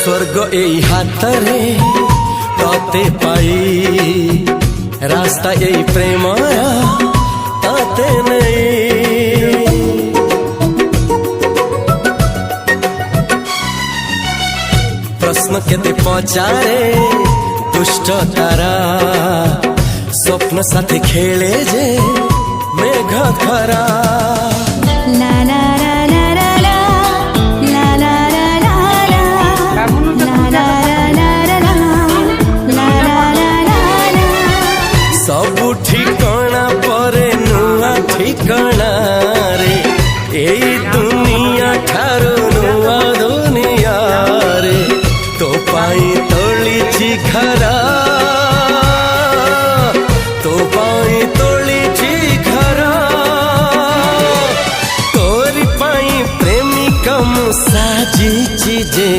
स्वर्ग एई हातरे तते पाई रास्ता एई प्रेम तते नहीं। प्रश्न केते पचारे दुष्ट तारा स्वप्न साथी खेले जे मेघ खरा। सबु ठिकाना परे नुआ ठिकाना रे एई दुनिया ठारू नुआ दुनिया रे। तो पाई तोलिछि घरा तो पाई तोलिछि घरा तोरी पाई प्रेमिका मु साजिछि जे।